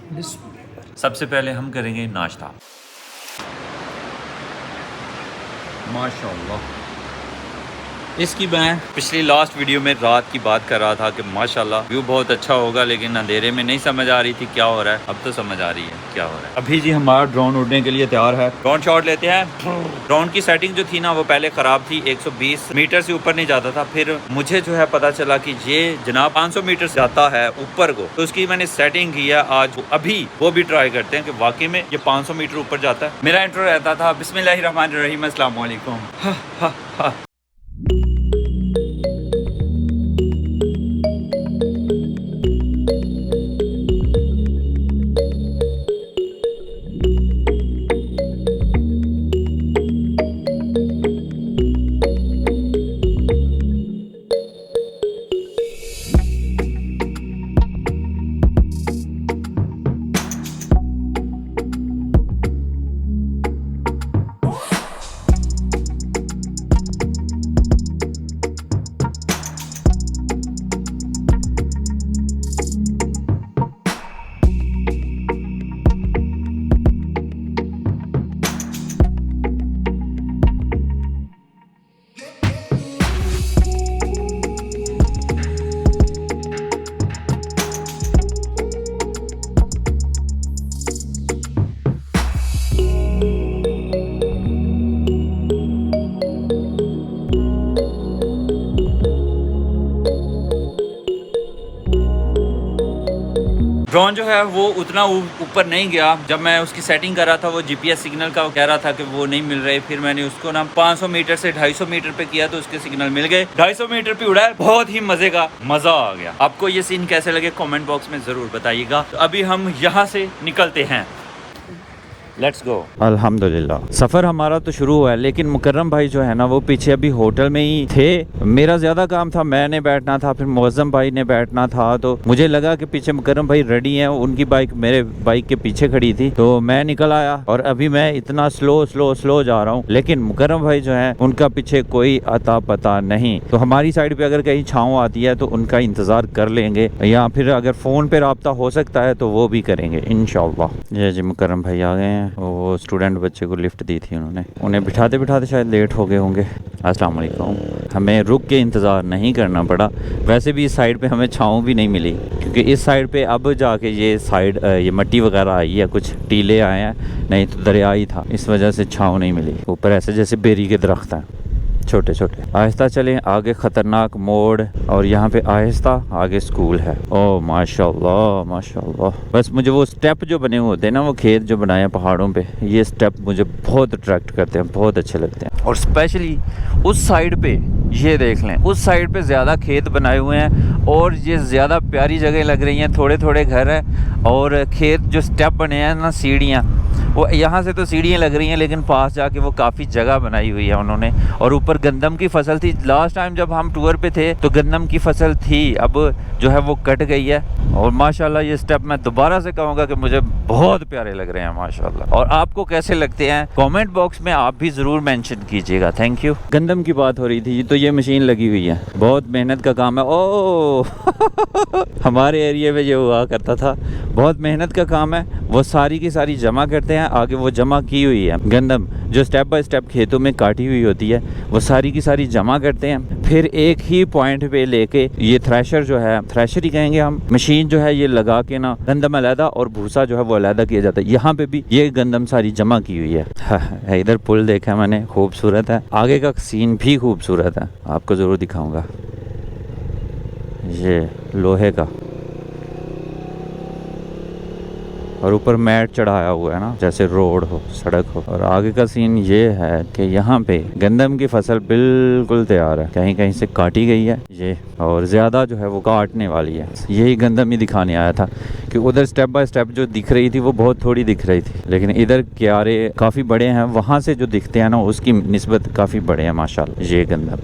सबसे पहले हम करेंगे नाश्ता। माशाल्लाह, इसकी मैं पिछली लास्ट वीडियो में रात की बात कर रहा था कि माशाल्लाह व्यू बहुत अच्छा होगा, लेकिन अंधेरे में नहीं समझ आ रही थी क्या हो रहा है। अब तो समझ आ रही है क्या हो रहा है। अभी जी हमारा ड्रोन उड़ने के लिए तैयार है। ड्रोन शॉट लेते हैं। ड्रोन की सेटिंग जो थी ना वो पहले ख़राब थी, 120 मीटर से ऊपर नहीं जाता था। फिर मुझे जो है पता चला कि ये जनाब 500 मीटर से जाता है ऊपर को, तो उसकी मैंने सेटिंग की है आज। अभी वो भी ट्राई करते हैं कि वाकई में ये 500 मीटर ऊपर जाता है। मेरा इंट्रो रहता था बिस्मिल्लाहिर्रहमानिर्रहीम, अस्सलाम वालेकुम। ड्रोन जो है वो उतना ऊपर नहीं गया। जब मैं उसकी सेटिंग कर रहा था वो जीपीएस सिग्नल का कह रहा था कि वो नहीं मिल रहे। फिर मैंने उसको ना 500 मीटर से 250 मीटर पे किया तो उसके सिग्नल मिल गए। 250 मीटर पे उड़ा है, बहुत ही मजा आ गया। आपको ये सीन कैसे लगे कमेंट बॉक्स में ज़रूर बताइएगा। तो अभी हम यहाँ से निकलते हैं, लेट्स गो। अल्हम्दुलिल्लाह सफ़र हमारा तो शुरू हुआ है, लेकिन मुकर्रम भाई जो है ना वो पीछे अभी होटल में ही थे। मेरा ज़्यादा काम था, मैंने बैठना था, फिर मुअज़्ज़म भाई ने बैठना था। तो मुझे लगा कि पीछे मुकर्रम भाई रेडी हैं, उनकी बाइक मेरे बाइक के पीछे खड़ी थी, तो मैं निकल आया। और अभी मैं इतना स्लो जा रहा हूँ, लेकिन मुकर्रम भाई जो है उनका पीछे कोई अता पता नहीं। तो हमारी साइड पर अगर कहीं छाँव आती है तो उनका इंतज़ार कर लेंगे, या फिर अगर फ़ोन पर रब्ता हो सकता है तो वो भी करेंगे इंशाअल्लाह। जी मुकर्रम भाई आ गए हैं। वो स्टूडेंट बच्चे को लिफ्ट दी थी उन्होंने, उन्हें बिठाते बिठाते शायद लेट हो गए होंगे। अस्सलाम वालेकुम। हमें रुक के इंतज़ार नहीं करना पड़ा। वैसे भी इस साइड पे हमें छाँव भी नहीं मिली, क्योंकि इस साइड पे अब जाके ये साइड ये मट्टी वगैरह आई है, कुछ टीले आए हैं, नहीं तो दरिया ही था, इस वजह से छाँव नहीं मिली। ऊपर ऐसे जैसे बेरी के दरख्त हैं छोटे छोटे। आहिस्ता चलें, आगे ख़तरनाक मोड़, और यहाँ पे आहिस्ता आगे स्कूल है। ओह माशाल्लाह माशाल्लाह। बस मुझे वो स्टेप जो बने हुए होते हैं ना, वो खेत जो बनाए हैं पहाड़ों पे, ये स्टेप मुझे बहुत अट्रैक्ट करते हैं, बहुत अच्छे लगते हैं। और स्पेशली उस साइड पे ये देख लें, उस साइड पे ज़्यादा खेत बनाए हुए हैं और ये ज़्यादा प्यारी जगह लग रही हैं। थोड़े थोड़े घर हैं और खेत जो स्टेप बने हैं ना, सीढ़ियाँ, वो यहाँ से तो सीढ़ियाँ लग रही हैं, लेकिन पास जाके वो काफ़ी जगह बनाई हुई है उन्होंने। और ऊपर गंदम की फसल थी। लास्ट टाइम जब हम टूर पे थे तो गंदम की फसल थी, अब जो है वो कट गई है। और माशाल्लाह ये स्टेप मैं दोबारा से कहूँगा कि मुझे बहुत प्यारे लग रहे हैं माशाल्लाह। और आपको कैसे लगते हैं कमेंट बॉक्स में आप भी ज़रूर मेंशन कीजिएगा। Thank you. गंदम की बात हो रही थी, तो ये मशीन लगी हुई है, बहुत मेहनत का काम है। ओह हमारे एरिया में ये हुआ करता था, बहुत मेहनत का काम है। वो सारी की सारी जमा करते हैं, आगे वो जमा की हुई है गंदम जो स्टेप बाय स्टेप खेतों में काटी हुई होती है, वो सारी की सारी जमा करते हैं। फिर एक ही पॉइंट पे लेके ये थ्रेशर जो है, थ्रेशर ही कहेंगे हम, मशीन जो है ये लगा के ना गंदम अलहदा और भूसा जो है वो अलहदा किया जाता है। यहाँ पे भी ये गंदम सारी जमा की हुई है। हाँ, इधर पुल देखा मैंने, खूबसूरत है। आगे का सीन भी खूबसूरत है, आपको ज़रूर दिखाऊंगा। ये लोहे का, और ऊपर मैट चढ़ाया हुआ है ना, जैसे रोड हो, सड़क हो। और आगे का सीन ये है कि यहाँ पे गंदम की फसल बिल्कुल तैयार है, कहीं कहीं से काटी गई है ये, और ज़्यादा जो है वो काटने वाली है। यही गंदम ही दिखाने आया था कि उधर स्टेप बाय स्टेप जो दिख रही थी वो बहुत थोड़ी दिख रही थी, लेकिन इधर क्यारे काफ़ी बड़े हैं, वहाँ से जो दिखते हैं ना उसकी निस्बत काफ़ी बड़े हैं माशाल्लाह ये गंदम।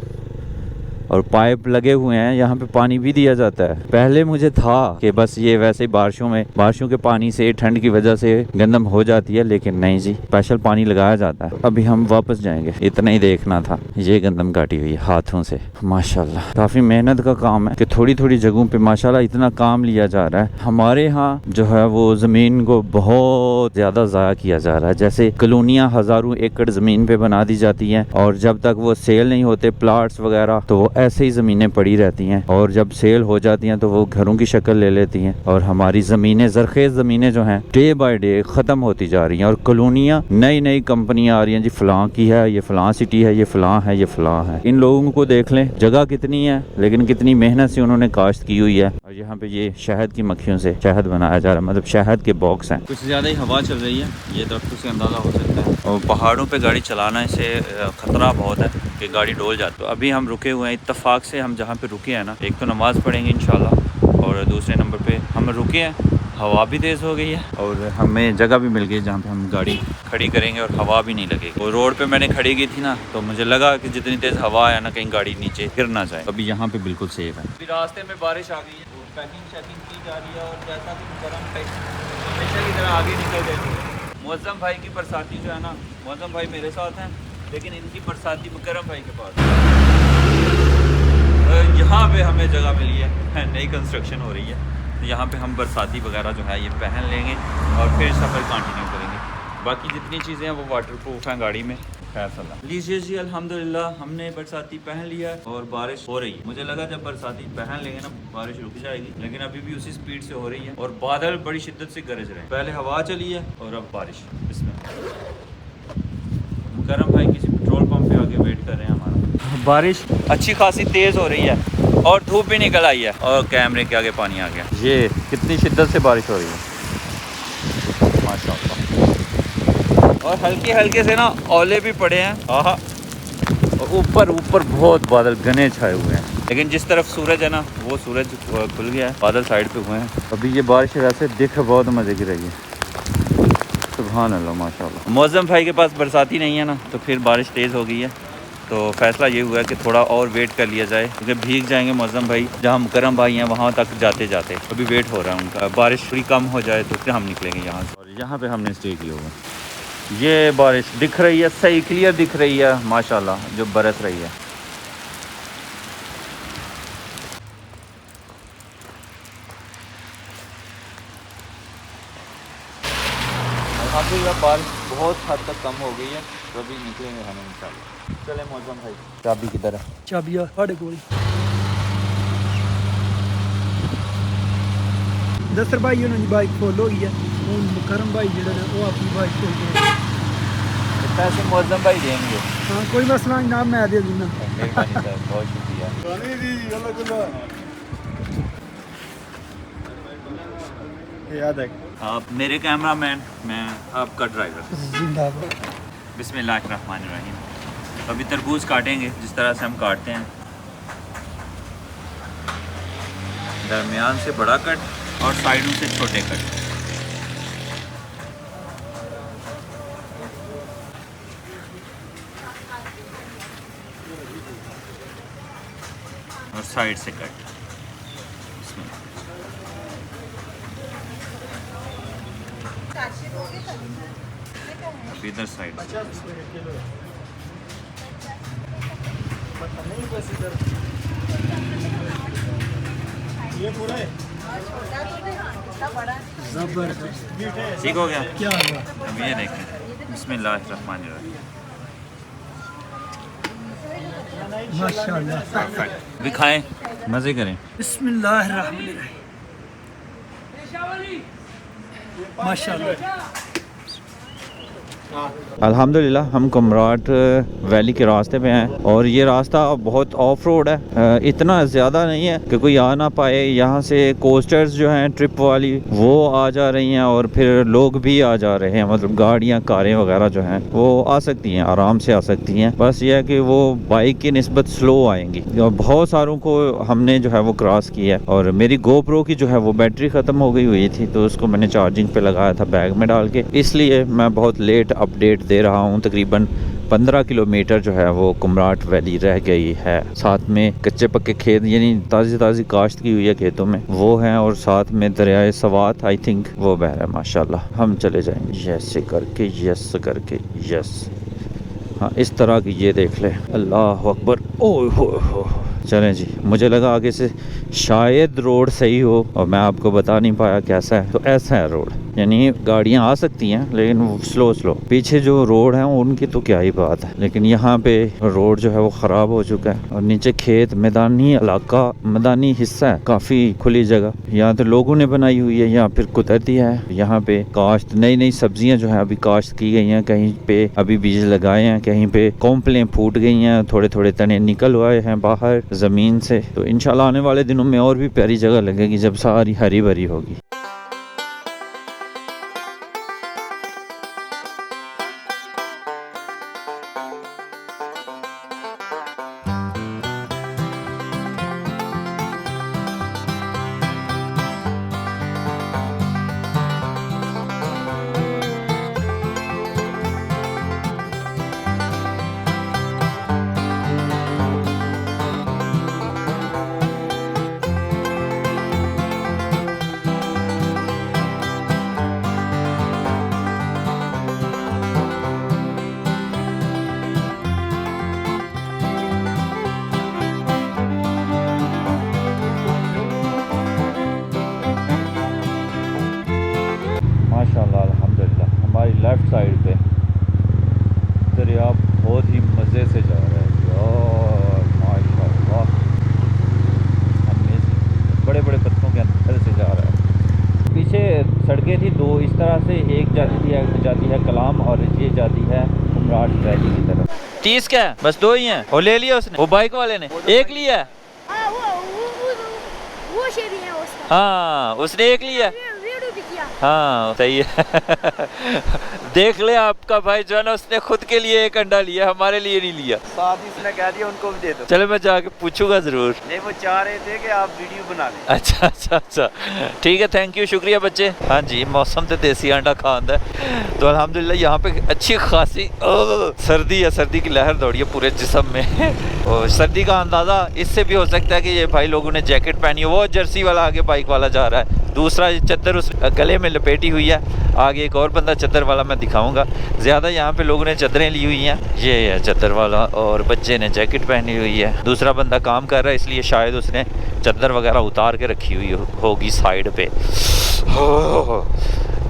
और पाइप लगे हुए हैं, यहाँ पे पानी भी दिया जाता है। पहले मुझे था कि बस ये वैसे बारिशों के पानी से, ठंड की वजह से गंदम हो जाती है, लेकिन नहीं जी, स्पेशल पानी लगाया जाता है। अभी हम वापस जाएंगे, इतना ही देखना था। ये गंदम काटी हुई है हाथों से, माशाल्लाह। काफी मेहनत का काम है कि थोड़ी थोड़ी जगहों पे माशाल्लाह इतना काम लिया जा रहा है। हमारे यहाँ जो है वो जमीन को बहुत ज्यादा ज़ाया किया जा रहा है। जैसे कॉलोनियाँ हजारों एकड़ जमीन पे बना दी जाती हैं और जब तक वो सेल नहीं होते प्लाट्स वगैरह, तो वो ऐसे ही ज़मीनें पड़ी रहती हैं और जब सेल हो जाती हैं तो वो घरों की शक्ल ले लेती हैं और हमारी ज़मीनें, ज़रखेज़ ज़मीनें जो हैं डे बाय डे ख़त्म होती जा रही हैं और कॉलोनियाँ, नई नई कंपनियाँ आ रही हैं जी, फ़लाँ की है, ये फ़लाँ सिटी है, ये फ़लाँ है, ये फ़लाँ है। इन लोगों को देख लें, जगह कितनी है लेकिन कितनी मेहनत से उन्होंने काश्त की हुई है। और यहाँ पे ये शहद की मक्खियों से शहद बनाया जा रहा है, मतलब शहद के बॉक्स हैं। कुछ ज़्यादा ही हवा चल रही है, ये दरख्तों से अंदाज़ा हो सकता है। और पहाड़ों पे गाड़ी चलाना से ख़तरा बहुत है कि गाड़ी डोल जाती। तो अभी हम रुके हुए हैं, इत्तफाक से हम जहाँ पे रुके हैं ना, एक तो नमाज़ पढ़ेंगे इंशाल्लाह और दूसरे नंबर पे हम रुके हैं, हवा भी तेज़ हो गई है और हमें जगह भी मिल गई जहाँ पे हम गाड़ी खड़ी करेंगे और हवा भी नहीं लगेगी। और रोड पे मैंने खड़ी की थी ना, तो मुझे लगा कि जितनी तेज़ हवा है ना, कहीं गाड़ी नीचे गिर ना जाए। अभी यहाँ पे बिल्कुल सेफ है। अभी रास्ते में बारिश आ गई है, पैकिंग शैकिंग की जा रही है और जैसा कि गर्म हमेशा की तरह आगे निकल गए। मौज़म भाई की बरसाती जो है ना, मौज़म भाई मेरे साथ हैं लेकिन इनकी बरसाती मुकरम भाई के पास। यहाँ पे हमें जगह मिली है, नई कंस्ट्रक्शन हो रही है, तो यहाँ पे हम बरसाती वगैरह जो है ये पहन लेंगे और फिर सफ़र कंटिन्यू करेंगे। बाकी जितनी चीज़ें हैं वो वाटरप्रूफ हैं गाड़ी में। लीजिए जी, अल्हम्दुलिल्लाह हमने बरसाती पहन लिया और बारिश हो रही है। मुझे लगा जब बरसाती पहन लेंगे ना बारिश रुक जाएगी, लेकिन अभी भी उसी स्पीड से हो रही है और बादल बड़ी शिद्दत से गरज रहे हैं। पहले हवा चली है और अब बारिश। इसमें मुकरम भाई किसी पेट्रोल पंप पे आके वेट कर रहे हैं हमारा। बारिश अच्छी खासी तेज़ हो रही है और धूप भी निकल आई है और कैमरे के आगे पानी आ गया। ये कितनी शिद्दत से बारिश हो रही है माशाअल्लाह। और हल्के हल्के से ना ओले भी पड़े हैं। आहा, और ऊपर बहुत बादल घने छाए हुए हैं, लेकिन जिस तरफ सूरज है ना वो सूरज खुल गया है, बादल साइड पे हुए हैं। अभी ये बारिश वैसे दिख बहुत मज़े की रही है। सुभान अल्लाह माशाअल्लाह। मौज़म भाई के पास बरसाती नहीं है ना, तो फिर बारिश तेज़ हो गई है, तो फैसला ये हुआ कि थोड़ा और वेट कर लिया जाए क्योंकि भीग जाएंगे मौज़म भाई। जहाँ मुकरम भाई हैं वहाँ तक जाते जाते अभी वेट हो रहा है उनका। बारिश थोड़ी कम हो जाए तो फिर हम निकलेंगे यहाँ से। और यहाँ पे हमने स्टे किया हुआ। ये बारिश दिख रही है, सही क्लियर दिख रही है माशाल्लाह, जो बरस रही है। अल्हम्दुलिल्लाह बारिश बहुत हद तक कम हो गई है, तो अभी निकलेंगे हम इंशाल्लाह। चले मौज़म भाई, चाबी किधर है? चाबी साढ़े कोल। दस्तर भाई उन्होंने बाइक फुल हो गई है, हूँ मुकरम भाई जो वो अपनी बाइक फुल कर। पैसे मौज़म भाई देंगे। हाँ कोई मसला नहीं, नाम मैं दे दूँगा। मेहरबानी सर, बहुत शुक्रिया। याद है आप मेरे कैमरामैन, मैं आपका ड्राइवर। जिंदाबाद। बिस्मिल्लाहिर्रहमानिर्रहीम। अभी तरबूज काटेंगे जिस तरह से हम काटते हैं, दरमियान से बड़ा कट और साइडों से छोटे कट। और साइड से कट। इधर साइड ये पूरा है ठीक हो गया। क्या हुआ? अब ये देखें, बिस्मिल्लाहिर्रहमानिर्रहीम। माशाल्लाह परफेक्ट। भी खाएं, मज़े करें। बिस्मिल्लाहिर्रहमानिर्रहीम। माशाल्लाह। अल्हम्दुलिल्लाह हम कुमराट वैली के रास्ते पे हैं और ये रास्ता बहुत ऑफ रोड है, इतना ज़्यादा नहीं है कि कोई आ ना पाए। यहाँ से कोस्टर्स जो हैं ट्रिप वाली वो आ जा रही हैं और फिर लोग भी आ जा रहे हैं, मतलब गाड़ियाँ कारें वगैरह जो हैं वो आ सकती हैं, आराम से आ सकती हैं। बस ये है कि वो बाइक की निस्बत स्लो आएंगी। और बहुत सारों को हमने जो है वो क्रॉस किया है और मेरी गोप्रो की जो है वो बैटरी ख़त्म हो गई हुई थी, तो उसको मैंने चार्जिंग पे लगाया था बैग में डाल के, इसलिए मैं बहुत लेट अपडेट दे रहा हूँ। तकरीबन 15 किलोमीटर जो है वो कुमराट वैली रह गई है। साथ में कच्चे पक्के खेत यानी ताज़ी ताज़ी काश्त की हुई है खेतों में वो हैं, और साथ में दरियाए सवात आई थिंक वो बह रहा है माशाल्लाह। हम चले जाएंगे यस करके यस। हाँ इस तरह की ये देख ले, अल्लाह अकबर। ओह हो चलें जी। मुझे लगा आगे से शायद रोड सही हो और मैं आपको बता नहीं पाया कैसा है। तो ऐसा है रोड, यानी गाड़ियाँ आ सकती हैं लेकिन स्लो। पीछे जो रोड है उनकी तो क्या ही बात है, लेकिन यहाँ पे रोड जो है वो ख़राब हो चुका है। और नीचे खेत, मैदानी इलाका, मैदानी हिस्सा है, काफ़ी खुली जगह। यहाँ तो लोगों ने बनाई हुई है या फिर कुदरती है। यहाँ पे काश्त नई सब्जियाँ जो है अभी काश्त की गई हैं, कहीं पे अभी बीज लगाए हैं, कहीं पे कॉम्पलें फूट गई हैं, थोड़े तने निकल आए हैं बाहर ज़मीन से। तो इंशाल्लाह आने वाले दिनों में और भी प्यारी जगह लगेगी जब सारी हरी भरी होगी। माशाल्लाह अल्हम्दुलिल्लाह हमारी लेफ़्ट साइड पे दरिया बहुत ही मज़े से जा रहा है यार, माशाल्लाह अमेज़िंग। बड़े पत्थरों के अंदर से जा रहा है। पीछे सड़कें थी दो इस तरह से, एक जाती है कलाम और ये जाती है कुमराट वैली की तरफ। 30 क्या है? बस 2 ही हैं। वो ले लिया उसने, वो बाइक वाले ने एक लिया है। वो शेर है उसका। हाँ उसने एक लिया। हाँ सही है। देख ले आपका भाई जो है ना, उसने खुद के लिए एक अंडा लिया, हमारे लिए नहीं लिया। साथ ही उसने कह दिया उनको भी दे दो। चलो मैं जाके पूछूंगा जरूर। नहीं वो चाह रहे थे कि आप वीडियो बना लें। अच्छा ठीक है, थैंक यू, शुक्रिया बच्चे। हाँ जी मौसम तो देसी अंडा खांदा है, तो अल्हम्दुलिल्लाह यहाँ पे अच्छी खासी सर्दी है, सर्दी की लहर दौड़ी है पूरे जिस्म में। और सर्दी का अंदाज़ा इससे भी हो सकता है कि ये भाई लोगों ने जैकेट पहनी है। वो जर्सी वाला आगे बाइक वाला जा रहा है, दूसरा चद्दर उस गले में लपेटी हुई है, आगे एक और बंदा चद्दर वाला मैं दिखाऊंगा। ज़्यादा यहाँ पे लोगों ने चद्दरें ली हुई हैं, ये है चद्दर वाला, और बच्चे ने जैकेट पहनी हुई है। दूसरा बंदा काम कर रहा है इसलिए शायद उसने चद्दर वगैरह उतार के रखी हुई होगी साइड पे।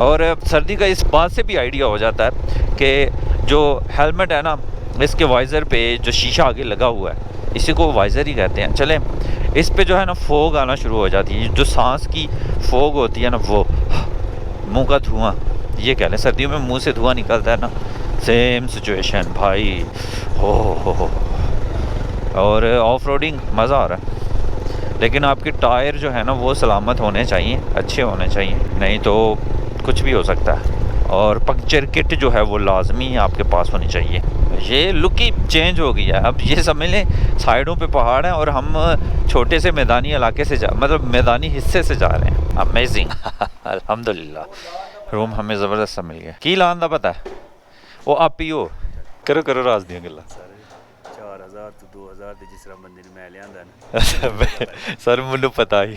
और सर्दी का इस बात से भी आइडिया हो जाता है कि जो हेलमेट है ना, इसके वाइज़र पे जो शीशा आगे लगा हुआ है इसी को वाइज़र ही कहते हैं। चलें, इस पे जो है ना फोग आना शुरू हो जाती है, जो सांस की फोग होती है ना, वो मुंह का धुआं, ये कह लें सर्दियों में मुंह से धुआं निकलता है ना, सेम सिचुएशन भाई। हो और ऑफ रोडिंग मज़ा आ रहा है, लेकिन आपके टायर जो है ना वो सलामत होने चाहिए, अच्छे होने चाहिए, नहीं तो कुछ भी हो सकता है। और पंक्चर किट जो है वो लाजमी आपके पास होनी चाहिए। ये लुक ही चेंज हो गई है। अब ये समझ लें साइडों पे पहाड़ हैं और हम छोटे से मैदानी इलाके से मतलब मैदानी हिस्से से जा रहे हैं। अमेजिंग। अल्हम्दुलिल्लाह रूम हमें ज़बरदस्त मिल गया। की लान दा पता है वो आप ही हो, करो राज दियां गल्लां। 4000 तो 2000 ਦੇ ਜਿਸ ਤਰ੍ਹਾਂ ਬੰਦੇ ਨੇ ਮੈਂ ਲਿਆਂਦਾ ਨਾ सर ਮੈਨੂੰ पता ही।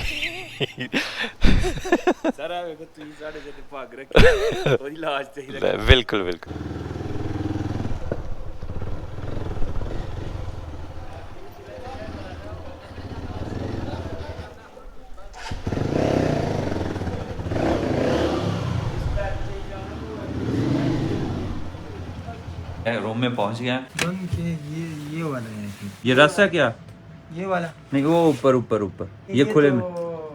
ਸਰ ਆ ਵੇਖੋ ਤੁਸੀਂ ਸਾਡੇ ਤੇ ਭਾਗ ਰੱਖੀ ਉਹਦੀ ਲਾਸ਼ ਚਾਹੀਦਾ। बिल्कुल रूम में पहुंच गया। ये वाला है, ये रस है क्या? ये वाला नहीं वो ऊपर ये खुले में।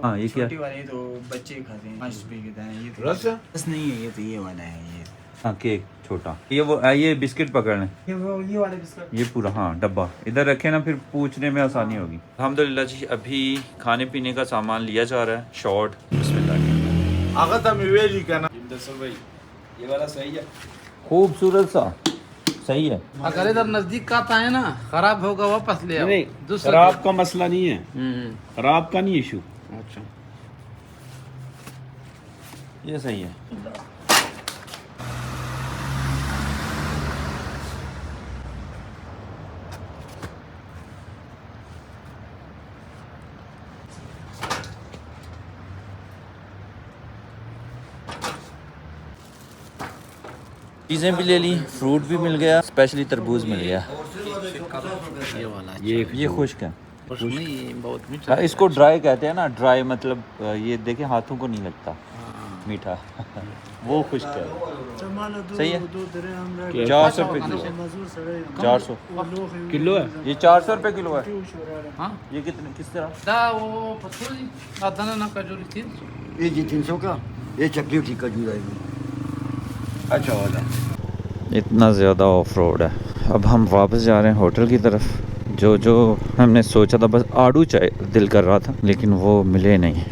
हाँ ये क्या? छोटी वाले तो बच्चे खाते हैं, 5 रुपए के दाने। ये तो रस नहीं है, ये तो ये वाला है। ये हाँ केक छोटा, ये बिस्किट पकड़ लें, ये वाला बिस्कुट, ये पूरा हाँ डब्बा इधर रखे ना, फिर पूछने में आसानी होगी। अल्हम्दुलिल्लाह जी अभी खाने पीने का सामान लिया जा रहा है। शॉर्ट बिस्मिल्लाह। आगा था मिवेली का ना दरअसल भाई ये वाला सही है, खूबसूरत सा सही है। अगर इधर नजदीक का आता है ना, खराब होगा वापस ले आओ। नहीं खराब का मसला नहीं है, खराब का नहीं इशू। अच्छा ये सही है। चीज़ें भी ले ली, फ्रूट भी मिल गया, स्पेशली तरबूज मिल गया। ये वाला ये खुश्क है। खुश नहीं, बहुत मीठा हाँ, इसको ड्राई कहते हैं ना, ड्राई मतलब ये देखें हाथों को नहीं लगता मीठा वो खुश्क है। सही है। 400 रुपये किलो, 400 किलो है। ये 400 रुपये किलो है। हाँ ये कितने किस तरह? दा वो पसूली दाना ना कजोरी 300 ये जी 300 का, ये चकली ठीक का जूरा है। अच्छा वाला इतना ज़्यादा ऑफ रोड है। अब हम वापस जा रहे हैं होटल की तरफ। जो हमने सोचा था, बस आड़ू चाय दिल कर रहा था, लेकिन वो मिले नहीं।